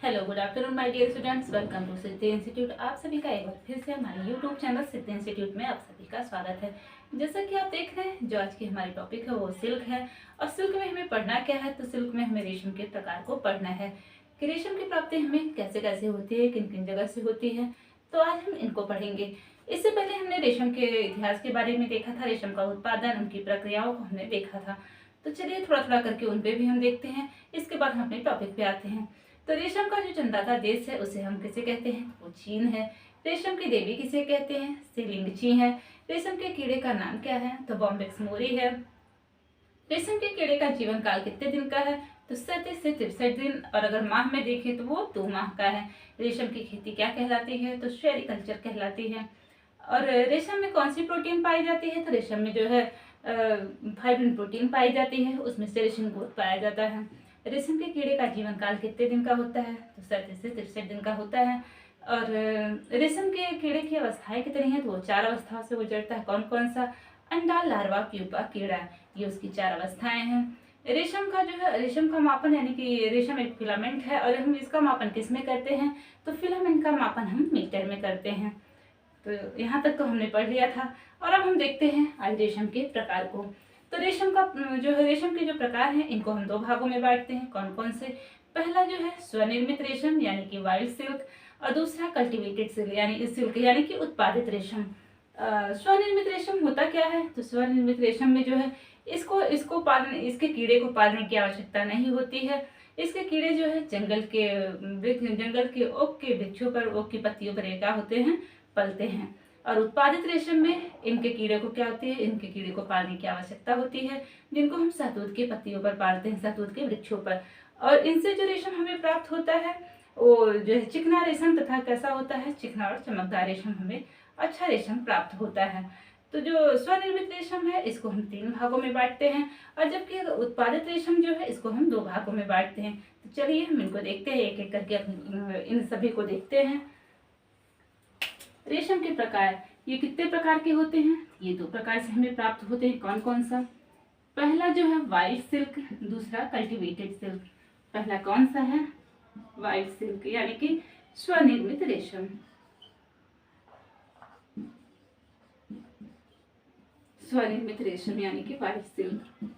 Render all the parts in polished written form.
Hello good afternoon my dear students, welcome to Siddhi institute. आप सभी का एक बार फिर से हमारे यूट्यूब चैनल सिद्धि इंस्टीट्यूट में आप सभी का स्वागत है। जैसा कि आप देख रहे हैं, जो आज की हमारी टॉपिक है वो सिल्क है। और सिल्क में हमें पढ़ना क्या है, तो सिल्क में हमें रेशम के प्रकार को पढ़ना है कि रेशम की प्राप्ति हमें कैसे कैसे होती है, किन किन जगह से होती है। तो आज हम इनको पढ़ेंगे। इससे पहले हमने रेशम के इतिहास के बारे में देखा था, रेशम का उत्पादन, उनकी प्रक्रियाओं को हमने देखा था। तो चलिए थोड़ा थोड़ा करके उन पे भी हम देखते हैं। इसके बाद हम अपने टॉपिक पे आते हैं। तो रेशम का जो जन्मदाता देश है उसे हम किसे कहते हैं, वो चीन है। रेशम की देवी किसे कहते हैं, शिलिंगची है। रेशम के कीड़े का नाम क्या है, तो बॉम्बेक्स मोरी है। रेशम के कीड़े का जीवन काल कितने दिन का है, तो 37 से 63 दिन। और अगर माह में देखें तो वो 2 माह का है। रेशम की खेती क्या कहलाती है, तो सेरीकल्चर कहलाती है। और रेशम में कौन सी प्रोटीन पाई जाती है, तो रेशम में जो है फाइब्रिन प्रोटीन पाई जाती है, उसमें से रेशम ग्रोथ पाया जाता है। रेशम के कीड़े का जीवन काल कितने दिन का होता है, तो 37 से 63 दिन का होता है। और रेशम के कीड़े की अवस्थाएं कितनी हैं, तो वो 4 अवस्थाओं से गुजरता है। कौन कौन सा, अंडा, लार्वा, प्यूपा, कीड़ा, ये उसकी 4 अवस्थाएं हैं। रेशम का जो है, रेशम का मापन यानी कि रेशम एक फिलामेंट है, और हम इसका मापन किस में करते हैं, तो फिलामेंट का मापन हम मीटर में करते हैं। तो यहाँ तक तो हमने पढ़ लिया था। और अब हम देखते हैं आज रेशम के प्रकार को। तो रेशम का जो है, रेशम के जो प्रकार हैं इनको हम 2 भागों में बांटते हैं। कौन कौन से, पहला जो है स्वनिर्मित रेशम यानी कि वाइल्ड सिल्क, और दूसरा कल्टिवेटेड सिल्क यानी कि उत्पादित रेशम। स्वनिर्मित रेशम होता क्या है, तो स्वनिर्मित रेशम में जो है इसको पालने, इसके कीड़े को पालने की आवश्यकता नहीं होती है। इसके कीड़े जो है जंगल के ओक के वृक्षों पर, ओक की पत्तियों पर क्या होते हैं, पलते हैं। और उत्पादित रेशम में इनके कीड़े को क्या होती है, इनके कीड़े को पालने की आवश्यकता होती है, जिनको हम शहतूत की पत्तियों पर पालते हैं, शहतूत के वृक्षों पर। और इनसे जो रेशम हमें प्राप्त होता है वो जो है चिकना रेशम तथा कैसा होता है, चिकना और चमकदार रेशम, हमें अच्छा रेशम प्राप्त होता है। तो जो स्वनिर्मित रेशम है इसको हम 3 भागों में बांटते हैं, और जबकि उत्पादित रेशम जो है इसको हम 2 भागों में बांटते हैं। तो चलिए हम इनको देखते हैं, एक एक करके इन सभी को देखते हैं। रेशम के प्रकार, ये कितने प्रकार के होते हैं, ये 2 प्रकार से हमें प्राप्त होते हैं। कौन कौन सा, पहला जो है वाइल्ड सिल्क, दूसरा कल्टिवेटेड सिल्क। पहला कौन सा है, वाइल्ड सिल्क यानी कि स्वनिर्मित रेशम। स्वनिर्मित रेशम यानी कि वाइल्ड सिल्क।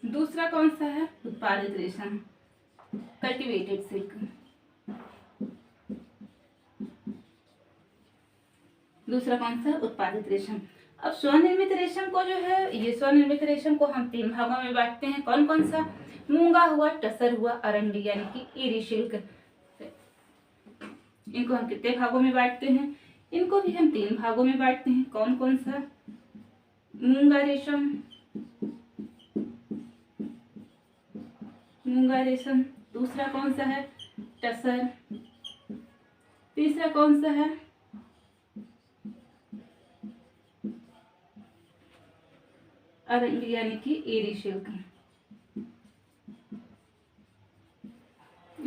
दूसरा कौन सा है, उत्पादित रेशम, कल्टिवेटेड सिल्क। दूसरा कौन सा, उत्पादित रेशम। अब स्वनिर्मित रेशम को जो है, ये स्वनिर्मित रेशम को हम 3 भागों में बांटते हैं। कौन कौन सा, मूंगा हुआ, टसर हुआ, अरंडी यानी कि एरी सिल्क। इनको हम कितने भागों में बांटते हैं, इनको भी हम 3 भागों में बांटते हैं। कौन कौन सा, मूंगा रेशम, मूंगा रेशम। दूसरा कौन सा है, टसर। तीसरा कौन सा है, अरंडी यानी कि एरी सिल्क।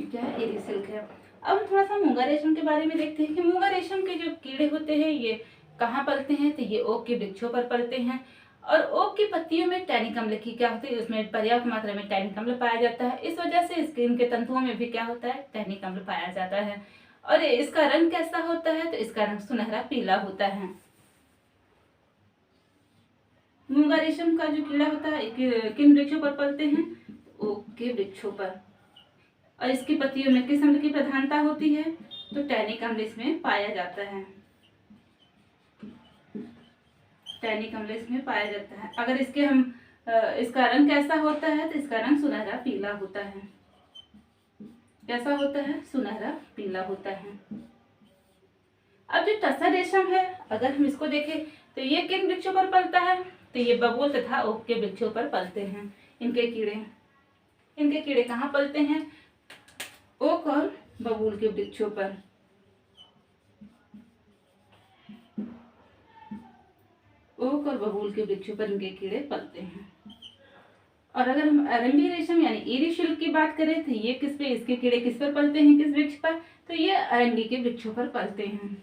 क्या है, एरी सिल्क है। अब हम थोड़ा सा मूंगा रेशम के बारे में देखते हैं कि मूंगा रेशम के जो कीड़े होते हैं ये कहाँ पलते हैं, तो ये ओक के वृक्षों पर पलते हैं। और ओक की पत्तियों में टैनिक अम्ल की क्या होती है, उसमें पर्याप्त मात्रा में टैनिक अम्ल पाया जाता है। इस वजह से स्किन के तंतुओं में भी क्या होता है, टैनिक अम्ल पाया जाता है। और इसका रंग कैसा होता है, तो इसका रंग सुनहरा पीला होता है। मूंगा रेशम का जो कीड़ा होता है किन वृक्षों पर पलते हैं, ओक के वृक्षों पर। और इसकी पत्तियों में किस अम्ल की प्रधानता होती है, तो टैनिक अम्ल इसमें पाया जाता है। टैनिक अम्ल इसमें पाया जाता है। अगर इसका रंग कैसा होता है, तो इसका रंग सुनहरा पीला होता है। कैसा होता है, सुनहरा पीला होता है। अब जो टसर रेशम है, अगर हम इसको देखें तो ये किन वृक्षों पर पलता है, तो ये बबूल तथा ओक के वृक्षों पर पलते हैं इनके कीड़े कहाँ पलते हैं, ओक और बबूल के वृक्षों पर। ओक और बबूल के वृक्षों पर इनके कीड़े पलते हैं। और अगर हम अरंडी रेशम यानी एरी सिल्क की बात करें, तो ये किस पे, इसके कीड़े किस पर पलते हैं, किस वृक्ष पर, तो ये अरंडी के वृक्षों पर पलते हैं।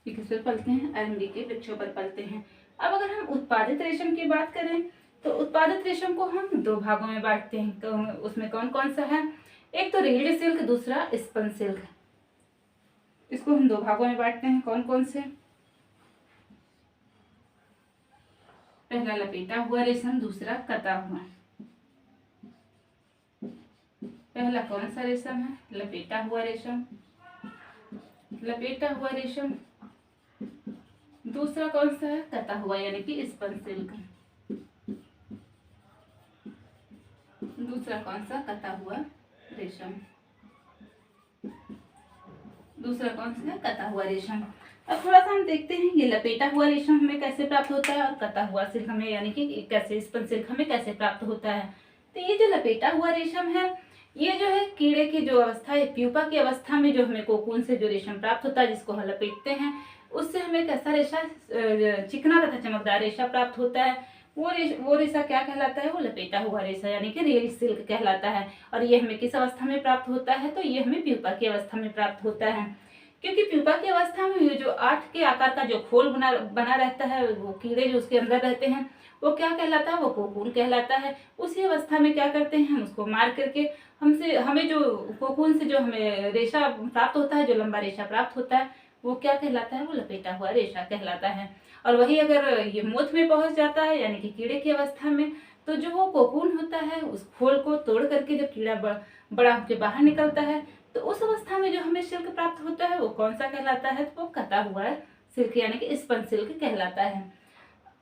ये किस पर पलते हैं, अरंडी के वृक्षों पर पलते हैं। अब अगर हम उत्पादित रेशम की बात करें तो उत्पादित रेशम को हम दो भागों में बांटते हैं। तो उसमें कौन कौन सा है? एक तो रील्ड सिल्क, दूसरा स्पन सिल्क। इसको हम दो भागों में बांटते हैं। कौन कौन से? पहला लपेटा हुआ रेशम, दूसरा कता हुआ। पहला कौन सा रेशम है? लपेटा हुआ रेशम। लपेटा हुआ रेशम। दूसरा कौन सा है? कता हुआ यानी कि स्पन सिल्क। दूसरा कौन सा? कता हुआ रेशम। दूसरा कौन सा है? कता हुआ रेशम। अब थोड़ा सा हम देखते हैं ये लपेटा हुआ रेशम हमें कैसे प्राप्त होता है और कता हुआ सिल्क हमें यानी कि कैसे स्पन सिल्क हमें कैसे प्राप्त होता है। तो ये जो लपेटा हुआ रेशम है, ये जो है कीड़े की जो अवस्था है, प्यूपा की अवस्था में जो हमें कोकून से जो रेशम प्राप्त होता है, जिसको हम लपेटते हैं, उससे हमें कैसा रेशा, चिकना तथा चमकदार रेशा प्राप्त होता है। वो रेशा क्या कहलाता है? वो लपेटा हुआ रेशा यानी कि रियल सिल्क कहलाता है। और ये हमें किस अवस्था में प्राप्त होता है? तो ये हमें प्यूपा की अवस्था में प्राप्त होता है। क्योंकि प्यूपा की अवस्था में ये जो 8 के आकार का जो खोल बना रहता है, वो कीड़े जो उसके अंदर रहते हैं, वो क्या कहलाता है? वो कोकून कहलाता है। उसी अवस्था में क्या करते हैं? हम उसको मार करके हमें जो कोकून से जो हमें रेशा प्राप्त होता है, जो लंबा रेशा प्राप्त होता है, वो क्या कहलाता है? वो लपेटा हुआ रेशा कहलाता है। और वही अगर ये मोथ में पहुंच जाता है यानी कि कीड़े की अवस्था में, तो जो वो कोकून होता है उस खोल को तोड़ करके जब कीड़ा बड़ा होकर बाहर निकलता है, तो उस अवस्था में जो हमें सिल्क प्राप्त होता है वो कौन सा कहलाता है? तो वो कता हुआ सिल्क यानी कि स्पन सिल्क कहलाता है।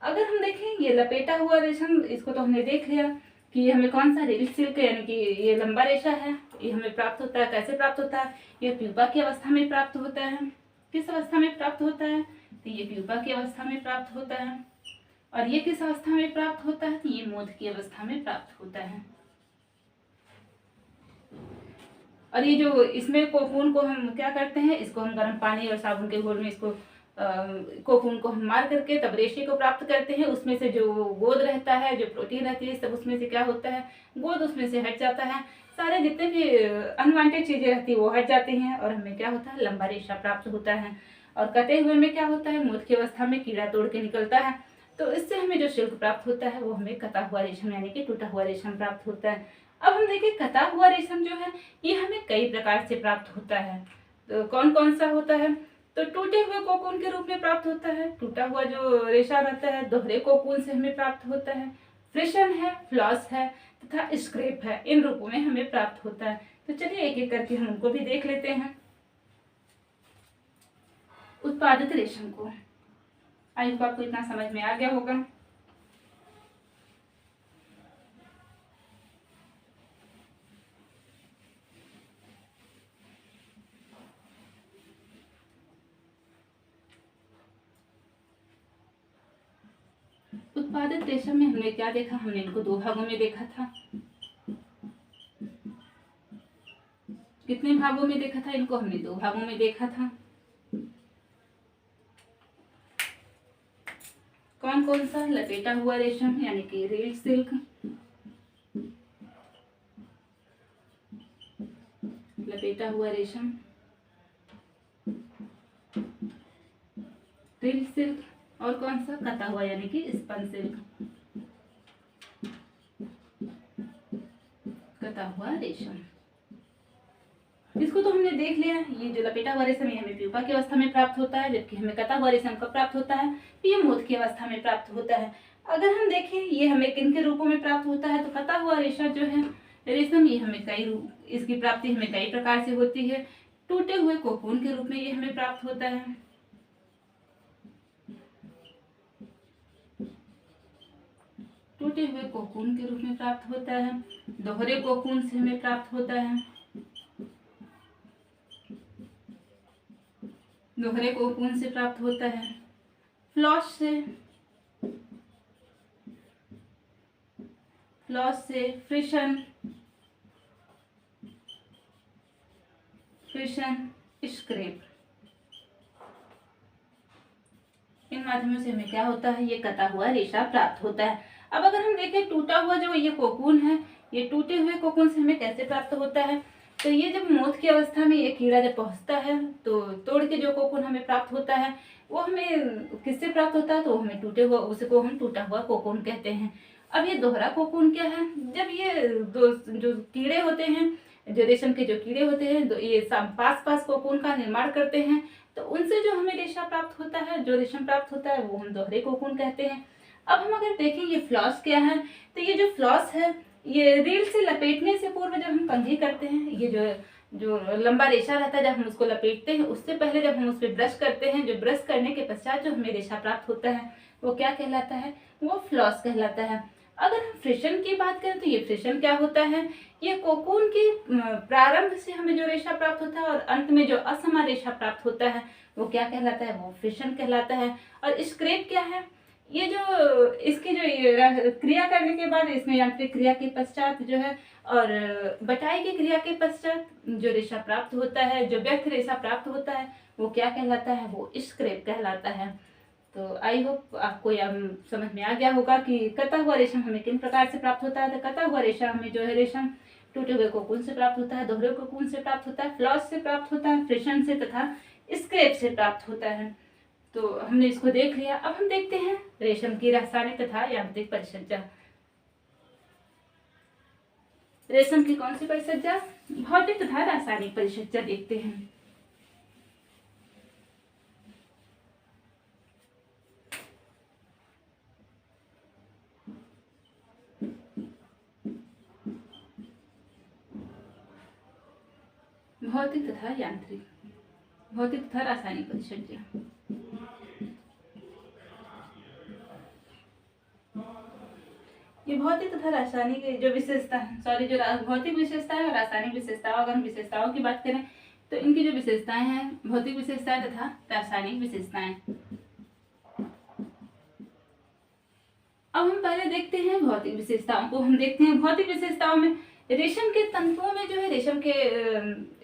अगर हम देखें ये लपेटा हुआ रेशम, इसको तो हमने देख लिया कि ये हमें कौन सा रील सिल्क यानी कि ये लंबा रेशा है, ये हमें प्राप्त होता है। कैसे प्राप्त होता है? ये प्यूपा की अवस्था में प्राप्त होता है। किस अवस्था में प्राप्त होता है? तो ये प्यूपा की अवस्था में प्राप्त होता है। और ये किस अवस्था में प्राप्त होता है? तो ये मोथ की अवस्था में प्राप्त होता है। और ये जो इसमें कोकून को हम क्या करते हैं? इसको हम गर्म पानी और साबुन के घोल में इसको कोकून को हम मार करके तब रेशे को प्राप्त करते हैं। उसमें से जो गोद रहता है, जो प्रोटीन रहती है, सब उसमें से क्या होता है? गोद उसमें से हट जाता है। सारे जितने भी अनवांटेड चीजें रहती है वो हट जाती हैं और हमें क्या होता है? लंबा रेशा प्राप्त होता है। और कटे हुए में क्या होता है? मोथ की अवस्था में कीड़ा तोड़ के निकलता है। तो इससे हमें जो सिल्क प्राप्त होता है वो हमें कता हुआ रेशम यानी कि टूटा हुआ रेशम प्राप्त होता है। अब हम देखें कता हुआ रेशम जो है ये हमें कई प्रकार से प्राप्त होता है। तो कौन कौन सा होता है? तो टूटे हुए कोकून के रूप में प्राप्त होता है। टूटा हुआ जो रेशा रहता है दोहरे कोकून से हमें प्राप्त होता है। फ्रिशन है, फ्लॉस है तथा स्क्रेप है, इन रूपों में हमें प्राप्त होता है। तो चलिए एक एक करके हम उनको भी देख लेते हैं। उत्पादित रेशम को, आई होप आपको इतना समझ में आ गया होगा। उत्पादित रेशम में हमने क्या देखा? हमने इनको दो भागों में देखा था। कितने भागों में देखा था इनको? हमने दो भागों में देखा था। कौन कौन सा? लपेटा हुआ रेशम यानी कि रील सिल्क, लपेटा हुआ रेशम, रील सिल्क, और कौन सा? कता हुआ यानी कि स्पन सिल्क, कता हुआ रेशम। इसको तो हमने देख लिया। ये जो लपेटा हुआ रेशम ये हमें प्यूपा की अवस्था में प्राप्त होता है, जबकि हमें कता हुआ रेशम कब प्राप्त होता है? ये मोथ की अवस्था में प्राप्त होता है। अगर हम देखें ये हमें किन के रूपों में प्राप्त होता है, तो कता हुआ रेशा जो है रेशम, ये हमें इसकी प्राप्ति हमें कई प्रकार से होती है। टूटे हुए कोकून के रूप में ये हमें प्राप्त होता है। टूटे हुए कोकून के रूप में प्राप्त होता है। दोहरे कोकून से हमें प्राप्त होता है। दोहरे कोकून से प्राप्त होता है। फ्लॉस से फ्रिशन, स्क्रेप, इन माध्यमों से हमें क्या होता है? ये कता हुआ रेशा प्राप्त होता है। अब अगर हम देखें टूटा हुआ जो ये कोकून है, ये टूटे हुए कोकून से हमें कैसे प्राप्त होता है? तो ये जब मौत की अवस्था में ये कीड़ा जब पहुंचता है तो तोड़ के जो कोकून हमें प्राप्त होता है वो हमें किससे प्राप्त होता है, तो हमें टूटे हुआ, उसको हम टूटा हुआ कोकून कहते हैं। अब ये दोहरा कोकून क्या है, जब ये दो जो कीड़े होते हैं, जो रेशम के जो कीड़े होते हैं, ये पास पास कोकून का निर्माण करते हैं, तो उनसे जो हमें रेशा प्राप्त होता है, जो रेशम प्राप्त होता है, वो हम दोहरे कोकून कहते हैं। अब हम अगर देखें ये फ्लॉस क्या है, तो ये जो फ्लॉस है ये रील से लपेटने से पूर्व जब हम कंघी करते हैं, ये जो लंबा रेशा रहता है, जब हम उसको लपेटते हैं उससे पहले जब हम उस पर ब्रश करते हैं, जो ब्रश करने के पश्चात जो हमें रेशा प्राप्त होता है वो क्या कहलाता है, वो फ्लॉस कहलाता है। अगर हम फ्रिशन की बात करें तो ये फ्रिशन क्या होता है, ये कोकून के प्रारंभ से हमें जो रेशा प्राप्त होता है और अंत में जो असमान रेशा प्राप्त होता है वो क्या कहलाता है, वो फ्रिशन कहलाता है। और स्क्रेप क्या है, ये जो इसकी जो क्रिया करने के बाद, इसमें यांत्रिक क्रिया के पश्चात जो है और बटाई की क्रिया के पश्चात जो रेशा प्राप्त होता है, जो व्यर्थ रेशा प्राप्त होता है वो क्या कहलाता है, वो स्क्रेप कहलाता है। तो आई होप आपको यह समझ में आ गया होगा कि कटा हुआ रेशम हमें किन प्रकार से प्राप्त होता है। तो कटा हुआ रेशम हमें जो है रेशम टूटे हुए कोकून से प्राप्त होता है, दोहरे कोकून से प्राप्त होता है, फ्लॉस से प्राप्त होता है, फ्रिशन से तथा स्क्रेप से प्राप्त होता है। तो हमने इसको देख लिया। अब हम देखते हैं रेशम की रासायनिक तथा यांत्रिक परिचर्या। रेशम की कौन सी परिचर्या, भौतिक तथा रासायनिक परिचर्या देखते हैं। भौतिक तथा यांत्रिक, भौतिक तथा रासायनिक परिचर्या। ये भौतिक तथा रासायनिक जो विशेषता जो भौतिक विशेषताएं और रासायनिक विशेषताओं, अगर हम विशेषताओं की बात करें तो इनकी जो विशेषताएं हैं, भौतिक विशेषताएं तथा रासायनिक विशेषताएं। अब हम पहले देखते हैं भौतिक विशेषताओं को। हम देखते हैं भौतिक विशेषताओं में रेशम के तंतुओं में जो है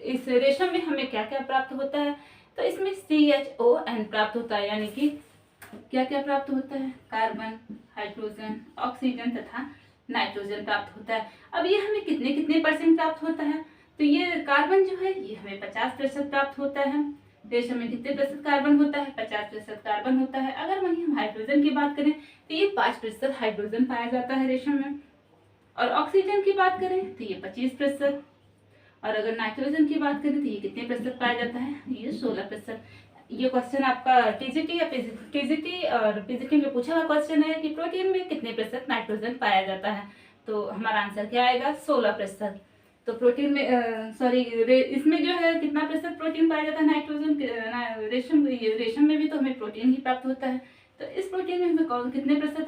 इस रेशम में हमें क्या क्या प्राप्त होता है, तो इसमें CHON प्राप्त होता है, यानी कि क्या क्या प्राप्त होता है, कार्बन, हाइड्रोजन, ऑक्सीजन तथा नाइट्रोजन प्राप्त होता है। अब ये हमें कितने कितने परसेंट प्राप्त होता है, तो ये कार्बन जो है ये हमें 50% प्राप्त होता है। रेशम में कितने प्रतिशत कार्बन होता है, 50% कार्बन होता है। अगर वहीं हम हाइड्रोजन की बात करें तो ये 5% हाइड्रोजन पाया जाता है रेशम में। और ऑक्सीजन की बात करें तो ये 25%। और अगर नाइट्रोजन की बात करें तो ये कितने प्रतिशत पाया जाता है, ये 16%। ये क्वेश्चन आपका टीजीटी और पीजीटी में पूछा हुआ क्वेश्चन है कि प्रोटीन में कितने प्रतिशत नाइट्रोजन पाया जाता है, तो हमारा आंसर क्या आएगा, 16%। तो प्रोटीन में इसमें जो है कितना प्रतिशत प्रोटीन पाया जाता है, नाइट्रोजन, रेशम में भी तो हमें प्रोटीन ही प्राप्त होता है। तो इस प्रोटीन में हमें कितने प्रतिशत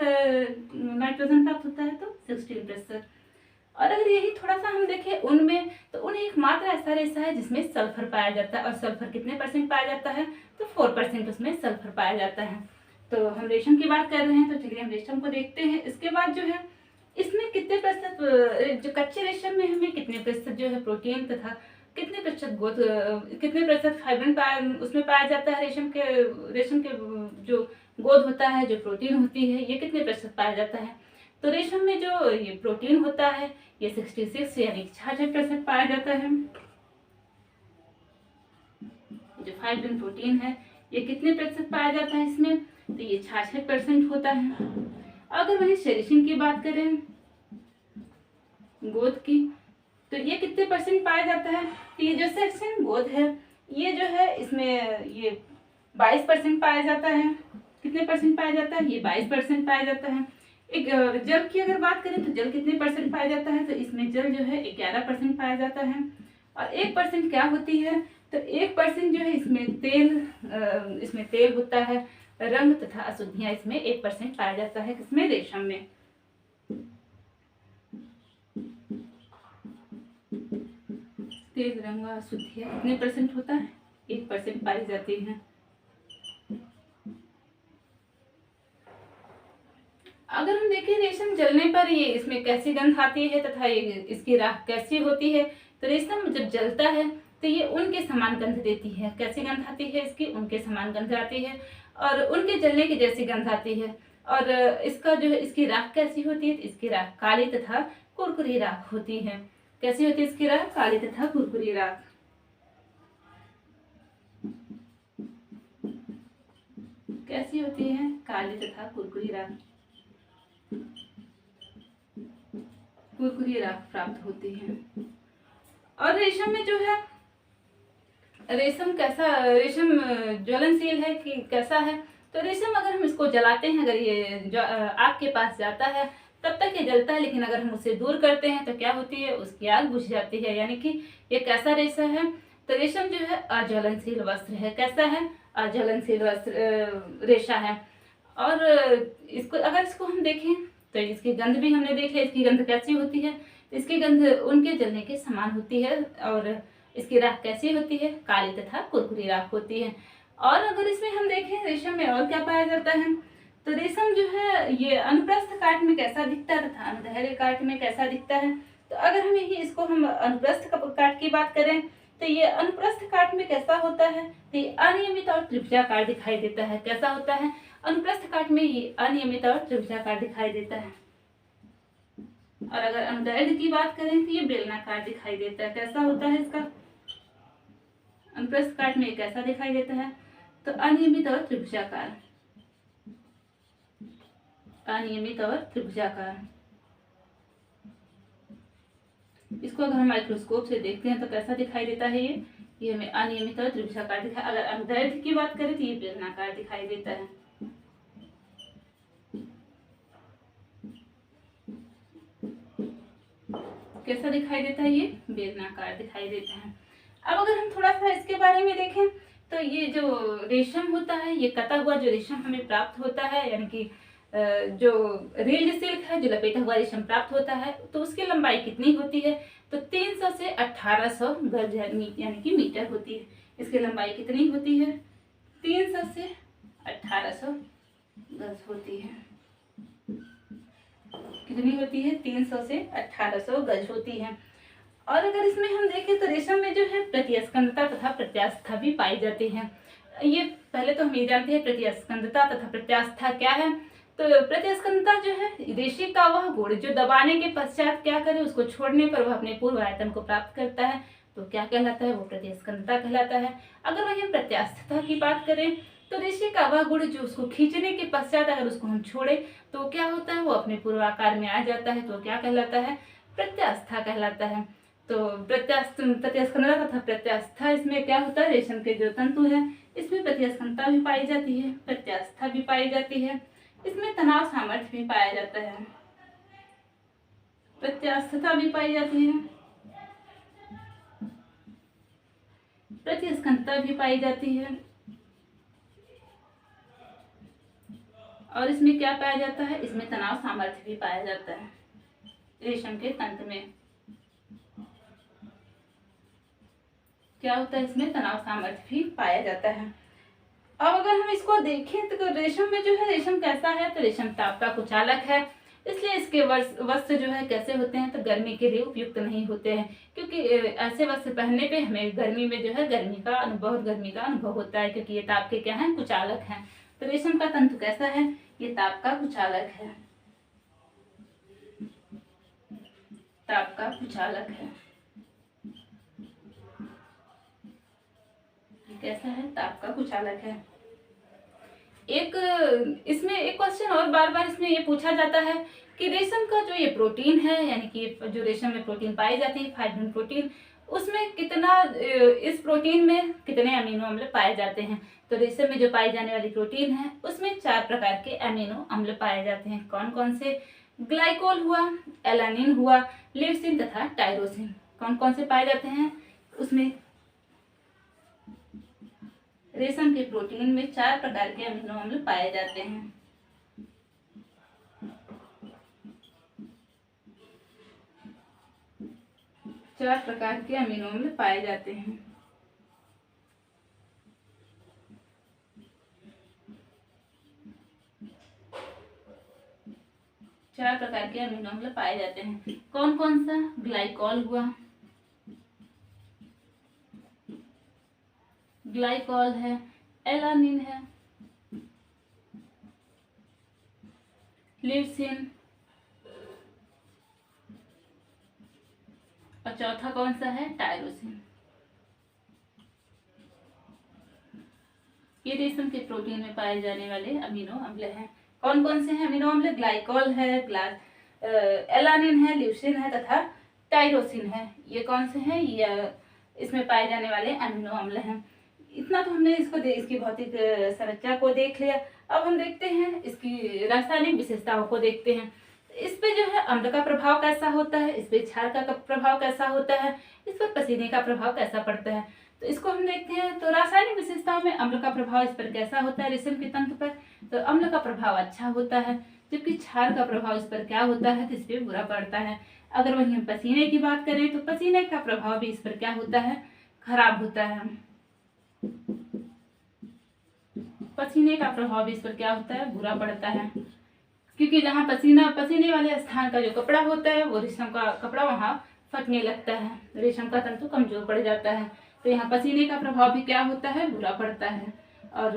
नाइट्रोजन प्राप्त होता है, तो 16%। और अगर यही थोड़ा सा हम देखें उनमें, तो उन एकमात्र ऐसा रेशा है जिसमें सल्फर पाया जाता है। और सल्फर कितने परसेंट पाया जाता है, तो 4% उसमें सल्फर पाया जाता है। तो हम रेशम की बात कर रहे हैं, तो चलिए हम रेशम को देखते हैं। इसके बाद जो है इसमें कितने प्रतिशत, जो कच्चे रेशम में हमें कितने प्रतिशत जो है प्रोटीन तथा कितने प्रतिशत फाइब्रिन उसमें पाया जाता है। रेशम के जो गोद होता है, जो प्रोटीन होती है, ये कितने प्रतिशत पाया जाता है। तो रेशम में जो ये प्रोटीन होता है ये 66 यानी 66% पाया जाता है। जो फाइब्रिन प्रोटीन है ये कितने प्रतिशत पाया जाता है इसमें, तो ये 66% होता है। अगर वहीं सेरेसिन की बात करें, गोद की, तो ये कितने परसेंट पाया जाता है, तो ये जो सेरेसिन गोद है ये जो है इसमें ये 22% पाया जाता है। कितने परसेंट पाया जाता है, ये 22% पाया जाता है। एक जल की अगर बात करें तो जल कितने परसेंट पाया जाता है, तो इसमें जल जो है 11% पाया जाता है। और 1% क्या होती है, तो 1% जो है इसमें तेल होता है। रंग तथा अशुद्धियां इसमें 1% पाया जाता है, किसमें, रेशम में। तेल, रंग, अशुद्धियां कितने परसेंट होता है, 1% पाई जाती है। अगर हम देखें रेशम जलने पर ये इसमें कैसी गंध आती है तथा ये इसकी राख कैसी होती है, तो रेशम जब जलता है तो ये ऊन के समान गंध देती है। कैसी गंध आती है इसकी, ऊन के समान गंध आती है और उनके जलने की जैसी गंध आती है। और इसका जो है इसकी राख कैसी होती है, इसकी राख काली तथा कुरकुरी राख होती है। कैसी होती है इसकी राख? काली तथा कुरकुरी राख। कैसी होती है? काली तथा कुरकुरी राख, कुरकुरी राख प्राप्त होती है। और रेशम में जो है, रेशम कैसा, रेशम ज्वलनशील है कि कैसा है? तो रेशम अगर हम इसको जलाते हैं, अगर ये जो आग के पास जाता है तब तक ये जलता है, लेकिन अगर हम उसे दूर करते हैं तो क्या होती है? उसकी आग बुझ जाती है। यानी कि ये कैसा रेशम है? तो रेशम जो है अज्वलनशील वस्त्र है। कैसा है? अज्वलनशील वस्त्र रेशा है। और इसको हम देखें तो इसकी गंध भी हमने देख लिया, इसकी गंध कैसी होती है? इसकी गंध उनके जलने के समान होती है। और इसकी राख कैसी होती है? काली तथा कुरकुरी राख होती है। और अगर इसमें हम देखें रेशम में और क्या पाया जाता है, तो रेशम जो है ये अनुप्रस्थ काट में कैसा दिखता है तथा अनुदैर्घ्य काट में कैसा दिखता है। तो अगर हम इसको हम अनुप्रस्थ काट की बात करें तो ये अनुप्रस्थ काट में कैसा होता है? तो ये अनियमित और त्रिभुजाकार दिखाई देता है। कैसा होता है? अनुप्रस्थ काट में ये अनियमित और त्रिभुजाकार दिखाई देता है। और अगर अनुदैर्घ्य की बात करें तो ये बेलनाकार दिखाई देता है। कैसा होता है इसका? अनुप्रस्थ काट में कैसा दिखाई देता है? तो अनियमित और त्रिभुजाकार, अनियमित और त्रिभुजाकार। इसको अगर हम माइक्रोस्कोप से देखते हैं तो कैसा दिखाई देता है? ये हमें अनियमित और त्रिभुजाकार दिखाई। अगर अनुदैर्घ्य की बात करें तो ये बेलनाकार दिखाई देता है। कैसा दिखाई देता है? ये बेलनाकार दिखाई देता है। अब अगर हम थोड़ा सा इसके बारे में देखें तो ये जो रेशम होता है, ये कता हुआ जो रेशम हमें प्राप्त होता है, यानी कि जो रील्ड सिल्क है, जो लपेटा हुआ रेशम प्राप्त होता है, तो उसकी लंबाई कितनी होती है? तो 300 से 1800 गज यानी कि मीटर होती है। इसकी लंबाई कितनी होती है? 300 से 1800 गज होती है। कितनी होती है? 300 से 1800 गज होती है। और अगर इसमें हम देखें तो रेशम में जो है प्रतिस्कंदता तथा प्रत्यास्था भी पाई जाती है। ये पहले तो हम ये जानते हैं प्रतिस्कंदता तथा प्रत्यास्था क्या है। तो प्रतिस्कंदता जो है, रेशे का वह गुण जो दबाने के पश्चात क्या करे, उसको छोड़ने पर वह अपने पूर्व आयतन को प्राप्त करता है, तो क्या कहलाता है? वो प्रतिस्कंदता कहलाता है। अगर वहीं प्रत्यास्थता की बात करें तो रेशे का वह गुण जो उसको खींचने के पश्चात अगर उसको हम छोड़े तो क्या होता है? वो अपने पूर्व आकार में आ जाता है, तो क्या कहलाता है? प्रत्यास्था कहलाता है। तो प्रतिस्कंदता तथा प्रत्यास्था, इसमें क्या होता है? रेशम के जो तंतु है इसमें प्रतिस्कंदता भी पाई जाती है, प्रत्यास्था भी पाई जाती है। इसमें तनाव सामर्थ्य भी पाया जाता है, प्रत्यास्थता भी पाई जाती है, प्रतिस्कंदता भी पाई जाती है। और इसमें क्या पाया जाता है? इसमें तनाव सामर्थ्य भी पाया जाता है रेशम के तंत्र में। क्या होता है? इसमें तनाव सामर्थ्य भी पाया जाता है। अब अगर हम इसको देखें तो रेशम में जो है, रेशम कैसा है? तो रेशम ताप का कुचालक है, इसलिए इसके वस्त्र जो है कैसे होते हैं? तो गर्मी के लिए उपयुक्त नहीं होते हैं, क्योंकि ऐसे वस्त्र पहनने पे हमें गर्मी में जो है गर्मी का अनुभव होता है, क्योंकि ये ताप के क्या है? कुचालक हैं। तो रेशम का तंतु कैसा है? ये ताप का कुचालक है, ताप का कुचालक है। कैसा है? ताप का कुचालक है। इसमें एक क्वेश्चन और बार बार इसमें ये पूछा जाता है कि रेशम का जो ये प्रोटीन है, यानी कि जो रेशम में प्रोटीन पाई जाती है, फाइब्रिन प्रोटीन, उसमें कितना, इस प्रोटीन में कितने अमीनो अम्ल पाए जाते हैं? तो रेशम में जो पाई जाने वाली प्रोटीन है उसमें 4 प्रकार के अमीनो अम्ल पाए जाते हैं। कौन कौन से? ग्लाइकोल हुआ, एलानिन हुआ, लिवसिन तथा टायरोसिन। कौन कौन से पाए जाते हैं उसमें? रेशम के प्रोटीन में 4 प्रकार के अमीनो अम्ल पाए जाते हैं। चार प्रकार के अमीनो अम्ल पाए जाते हैं। चार प्रकार के अमीनो अम्ल पाए जाते हैं। कौन कौन सा? ग्लाइकॉल हुआ, ग्लाइकॉल है, एलानिन है, लिवसिन और चौथा कौन सा है, टायरोसिन। ये रेशम के प्रोटीन में पाए जाने वाले अमीनो अम्ल हैं। कौन कौन से हैं अमीनो अम्ल, ग्लाइकोल है, एलानिन है, ल्यूसीन है तथा टायरोसिन है। ये कौन से हैं, ये इसमें पाए जाने वाले अमीनो अम्ल हैं। इतना तो हमने इसकी भौतिक संरचना को देख लिया। अब हम देखते हैं इसकी रासायनिक विशेषताओं को देखते हैं। इस पे जो है अम्ल का प्रभाव कैसा होता है, इस पे क्षार का प्रभाव कैसा होता है, इस पर पसीने का प्रभाव कैसा पड़ता है, तो इसको हम देखते हैं। तो रासायनिक विशेषताओं में अम्ल का प्रभाव इस पर कैसा होता है रेशम के तंतु पर, तो अम्ल का प्रभाव अच्छा होता है, जबकि क्षार का प्रभाव इस पर क्या होता है, तो इस पर बुरा पड़ता है। अगर वहीं हम पसीने की बात करें तो पसीने का प्रभाव भी इस पर क्या होता है, खराब होता है। पसीने का प्रभाव भी इस पर क्या होता है, बुरा पड़ता है, क्योंकि जहाँ पसीने वाले स्थान का जो कपड़ा होता है वो रेशम का कपड़ा वहाँ फटने लगता है, रेशम का तंतु कमजोर पड़ जाता है। तो यहाँ पसीने का प्रभाव भी क्या होता है, बुरा पड़ता है। और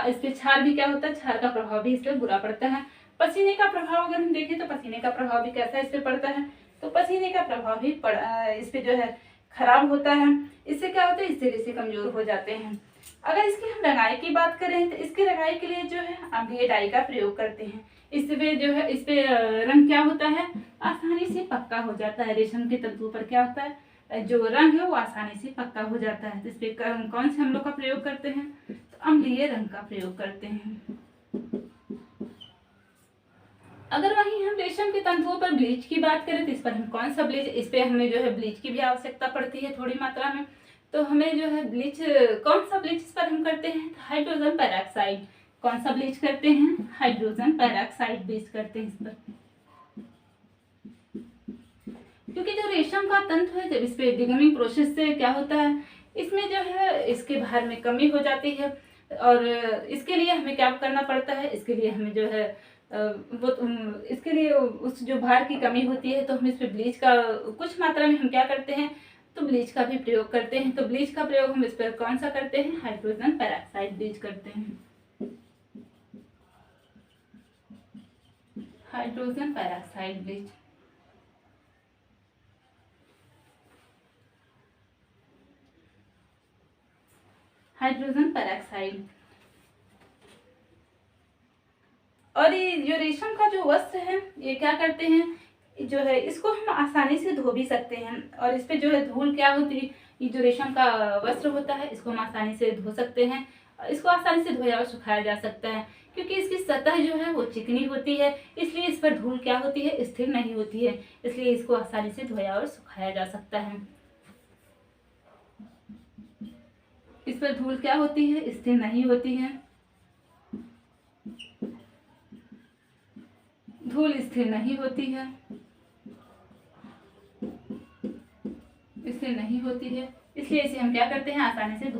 इस पे क्षार भी क्या होता है, क्षार का प्रभाव भी इस पर बुरा पड़ता है। पसीने का प्रभाव अगर हम देखें तो पसीने का प्रभाव भी कैसा इस पे पड़ता है, तो पसीने का प्रभाव भी इस पे जो है खराब होता है। इससे क्या होता है, इससे रेशे कमजोर हो जाते हैं। अगर इसकी हम रंगाई की बात करें तो इसकी रंगाई के लिए जो है अम्लीय डाई का प्रयोग करते हैं। इससे जो है इस पे रंग क्या होता है, आसानी से पक्का हो जाता है। रेशम के तंतु पर क्या होता है, जो रंग है वो आसानी से पक्का हो जाता है। तो इस पे कौन से अम्लों का प्रयोग करते हैं, तो अम्लीय रंग का प्रयोग करते हैं। अगर वहीं हम रेशम के तंतुओं पर ब्लीच की बात करें तो इस पर हम कौन सा ब्लीच, इस पे हमें जो है ब्लीच की भी आवश्यकता पड़ती है थोड़ी मात्रा में। तो हमें जो है ब्लीच, कौन सा ब्लीच इस पर हम करते हैं, हाइड्रोजन पेरोक्साइड। कौन सा ब्लीच करते हैं, हाइड्रोजन पेरोक्साइड ब्लीच करते हैं इस पर। क्योंकि जो रेशम का तंतु है जब इस पे डिगमिंग प्रोसेस से क्या होता है, इसमें जो है इसके भार में कमी हो जाती है। और इसके लिए हमें क्या करना पड़ता है, इसके लिए हमें जो है इसके लिए उस जो भार की कमी होती है तो हम इस पे ब्लीच का कुछ मात्रा में हम क्या करते हैं, तो ब्लीच का भी प्रयोग करते हैं। तो ब्लीच का प्रयोग हम इस पर कौन सा करते हैं, हाइड्रोजन पेरोक्साइड ब्लीच करते हैं। Hydrogen peroxide bleach. Hydrogen peroxide. और ये जो रेशम का जो वस्त्र है ये क्या करते हैं, जो है इसको हम आसानी से धो भी सकते हैं। और इस पे जो है धूल क्या होती है, ये जो रेशम का वस्त्र होता है इसको हम आसानी से धो सकते हैं। इसको आसानी से धोया और सुखाया जा सकता है, क्योंकि इसकी सतह जो है वो चिकनी होती है, इसलिए इस पर धूल क्या होती है, स्थिर नहीं होती है। इसलिए इसको आसानी से धोया और सुखाया जा सकता है। इस पर धूल क्या होती है, स्थिर नहीं होती है। धूल स्थिर नहीं होती है, स्थिर नहीं होती है, इसलिए इसे हम क्या करते हैं, आसानी से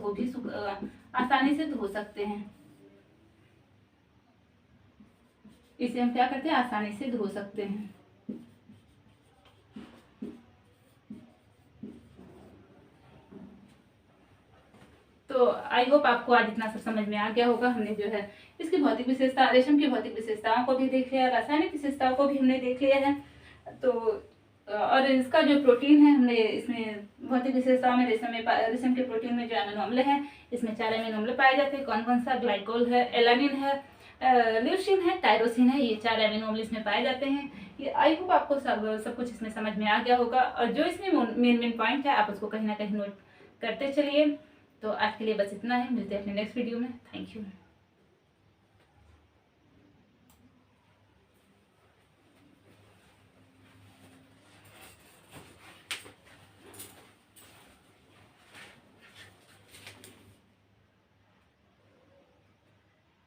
आसानी से धो सकते हैं। इसे हम क्या करते हैं, आसानी से धो सकते हैं। तो आई होप आपको आज इतना सब समझ में आ गया होगा। हमने जो है इसकी भौतिक विशेषता, रेशम की भौतिक विशेषताओं को भी देख लिया, रासायनिक विशेषताओं को भी हमने देख लिया है। तो और इसका जो प्रोटीन है, हमने इसमें भौतिक विशेषताओं में रेशम के प्रोटीन में जो अमीनो अम्ल हैं, इसमें 4 अमीनो अम्ल पाए जाते हैं। कौन कौन सा, ग्लाइकोल है, एलानिन है, ल्यूसीन है, टायरोसिन है, ये 4 अमीनो अम्ल इसमें पाए जाते हैं। ये आई होप आपको सब कुछ इसमें समझ में आ गया होगा। और जो इसमें मेन पॉइंट है आप उसको कहीं ना कहीं नोट करते चलिए। तो आज के लिए बस इतना है, मिलते हैं अपने नेक्स्ट वीडियो में। Thank you.